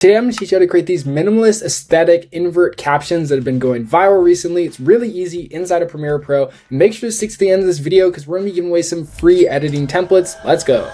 Today I'm going to teach you how to create these minimalist aesthetic invert captions that have been going viral recently. It's really easy inside of Premiere Pro. Make sure to stick to the end of this video because we're going to be giving away some free editing templates. Let's go.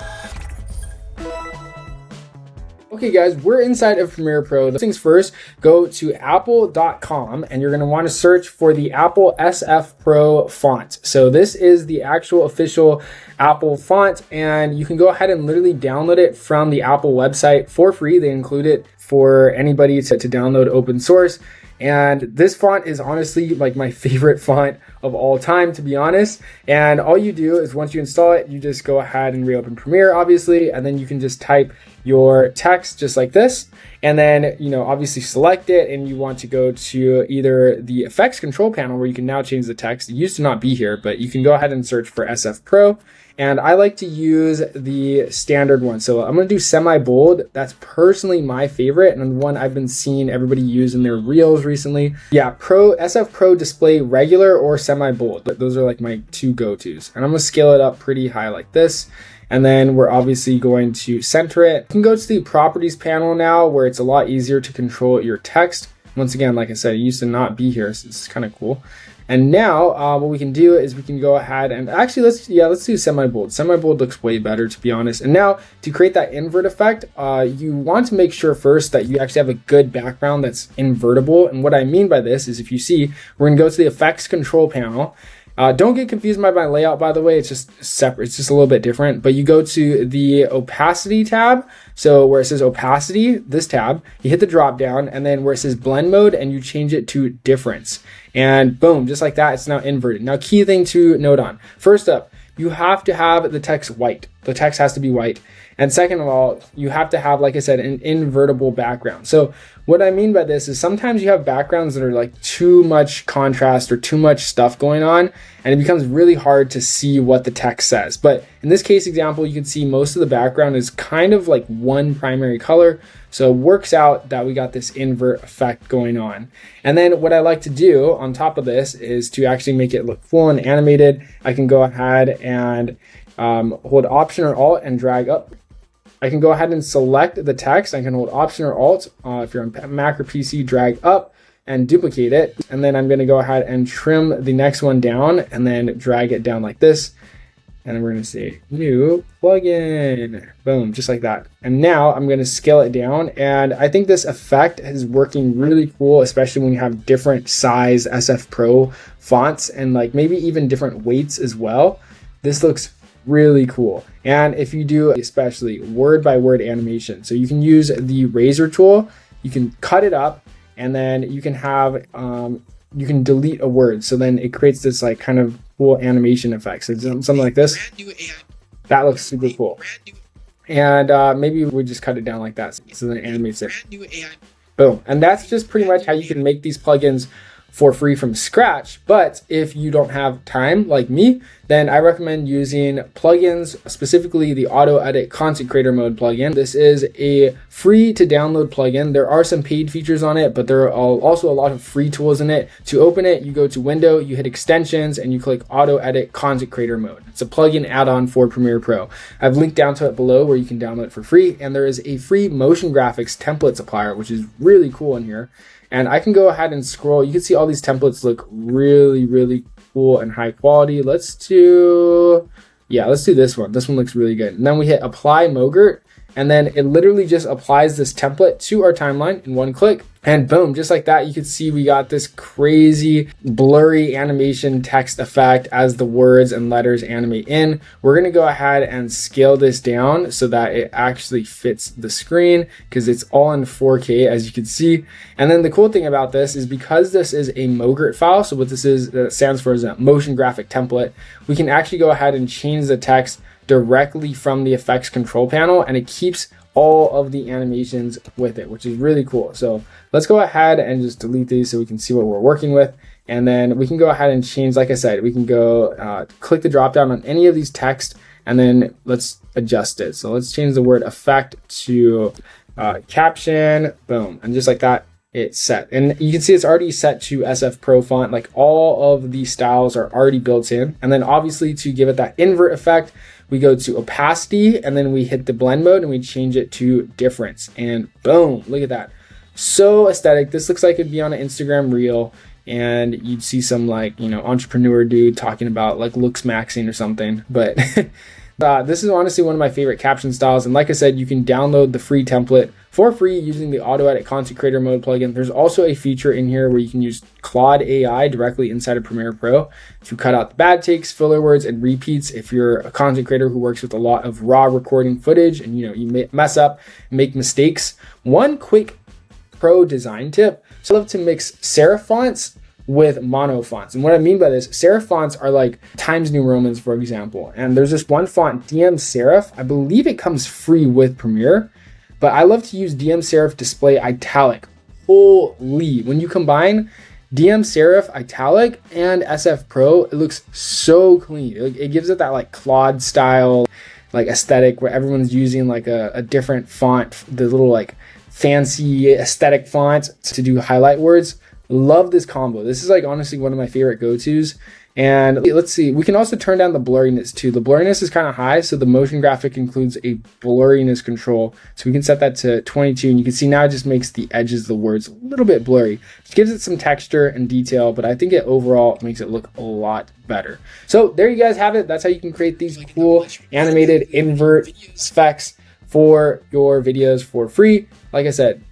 Okay guys, we're inside of Premiere Pro. First things first, go to apple.com and you're going to want to search for the Apple SF Pro font. So this is the actual official Apple font and you can go ahead and literally download it from the Apple website for free. They include it for anybody to download open source. And this font is honestly like my favorite font of all time, to be honest. And all you do is once you install it, you just go ahead and reopen Premiere, obviously, and then you can just type your text just like this. And then, obviously select it and you want to go to either the effects control panel where you can now change the text. It used to not be here, but you can go ahead and search for SF Pro. And I like to use the standard one. So I'm going to do semi-bold. That's personally my favorite and the one I've been seeing everybody use in their reels recently. Yeah, SF Pro display regular or semi-bold. Those are like my two go-tos. And I'm going to scale it up pretty high like this. And then we're obviously going to center it. You can go to the properties panel now where it's a lot easier to control your text. Once again, like I said, it used to not be here, so this is kind of cool. And now what we can do is we can go ahead and actually let's do semi-bold. Semi-bold looks way better, to be honest. And now to create that invert effect, you want to make sure first that you actually have a good background that's invertible. And what I mean by this is if you see, we're gonna go to the effects control panel. Don't get confused by my layout, by the way, it's just separate, it's just a little bit different, but you go to the opacity tab. So where it says opacity, this tab, you hit the drop down and then where it says blend mode and you change it to difference. And boom, just like that, it's now inverted. Now, key thing to note on, first up, you have to have the text white. The text has to be white. And second of all, you have to have, like I said, an invertible background. So what I mean by this is sometimes you have backgrounds that are like too much contrast or too much stuff going on, and it becomes really hard to see what the text says. But in this case example, you can see most of the background is kind of like one primary color. So it works out that we got this invert effect going on. And then what I like to do on top of this is to actually make it look full and animated. I can go ahead and hold Option or Alt and drag up. I can go ahead and select the text. I can hold Option or Alt if you're on Mac or PC, drag up and duplicate it. And then I'm going to go ahead and trim the next one down and then drag it down like this. And then we're going to say new plugin, boom, just like that. And now I'm going to scale it down. And I think this effect is working really cool, especially when you have different size SF Pro fonts and like maybe even different weights as well. This looks really cool. And if you do especially word by word animation, so you can use the razor tool, you can cut it up and then you can have, you can delete a word. So then it creates this like kind of cool animation effect. So something like this, that looks super cool. And maybe we just cut it down like that. So then it animates it. Boom. And that's just pretty much how you can make these plugins for free from scratch. But if you don't have time like me, then I recommend using plugins, specifically the AutoEdit Content Creator Mode plugin. This is a free to download plugin. There are some paid features on it, but there are also a lot of free tools in it. To open it, you go to Window, you hit Extensions, and you click AutoEdit Content Creator Mode. It's a plugin add-on for Premiere Pro. I've linked down to it below where you can download it for free. And there is a free motion graphics template supplier, which is really cool in here. And I can go ahead and scroll. You can see all these templates look really, really cool and high quality. Let's do this one. This one looks really good. And then we hit apply MOGRT. And then it literally just applies this template to our timeline in one click. And boom, just like that, you can see we got this crazy blurry animation text effect as the words and letters animate in. We're gonna go ahead and scale this down so that it actually fits the screen because it's all in 4K as you can see. And then the cool thing about this is because this is a MOGRT file, so what this is, that stands for is a motion graphic template, we can actually go ahead and change the text directly from the effects control panel and it keeps all of the animations with it, which is really cool. So let's go ahead and just delete these so we can see what we're working with. And then we can go ahead and change, like I said, we can go click the drop down on any of these text and then let's adjust it. So let's change the word effect to caption, boom. And just like that, it's set. And you can see it's already set to SF Pro font. Like all of these styles are already built in. And then obviously to give it that invert effect, we go to opacity, and then we hit the blend mode and we change it to difference, and boom, look at that. So aesthetic. This looks like it'd be on an Instagram reel, and you'd see some like, you know, entrepreneur dude talking about like looks maxing or something. But this is honestly one of my favorite caption styles. And like I said, you can download the free template for free using the AutoEdit Content Creator Mode plugin. There's also a feature in here where you can use Claude AI directly inside of Premiere Pro to cut out the bad takes, filler words, and repeats. If you're a content creator who works with a lot of raw recording footage and you know you mess up, make mistakes. One quick pro design tip: so I love to mix serif fonts with mono fonts. And what I mean by this, serif fonts are like Times New Romans, for example. And there's this one font, DM Serif. I believe it comes free with Premiere, but I love to use DM Serif Display Italic. Holy, when you combine DM Serif Italic and SF Pro, it looks so clean. It gives it that like Claude style, like aesthetic where everyone's using like a different font, the little like fancy aesthetic font to do highlight words. Love this combo. This is like honestly one of my favorite go-tos. And let's see, we can also turn down the blurriness too. The blurriness is kind of high, so the motion graphic includes a blurriness control. So we can set that to 22, and you can see now it just makes the edges of the words a little bit blurry. It gives it some texture and detail, but I think it overall makes it look a lot better. So there you guys have it. That's how you can create these cool animated invert specs for your videos for free. Like I said,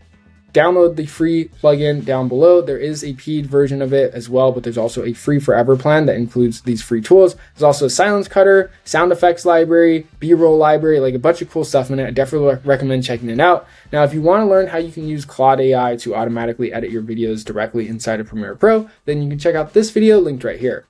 download the free plugin down below. There is a paid version of it as well, but there's also a free forever plan that includes these free tools. There's also a silence cutter, sound effects library, B-roll library, like a bunch of cool stuff in it. I definitely recommend checking it out. Now, if you want to learn how you can use Claude AI to automatically edit your videos directly inside of Premiere Pro, then you can check out this video linked right here.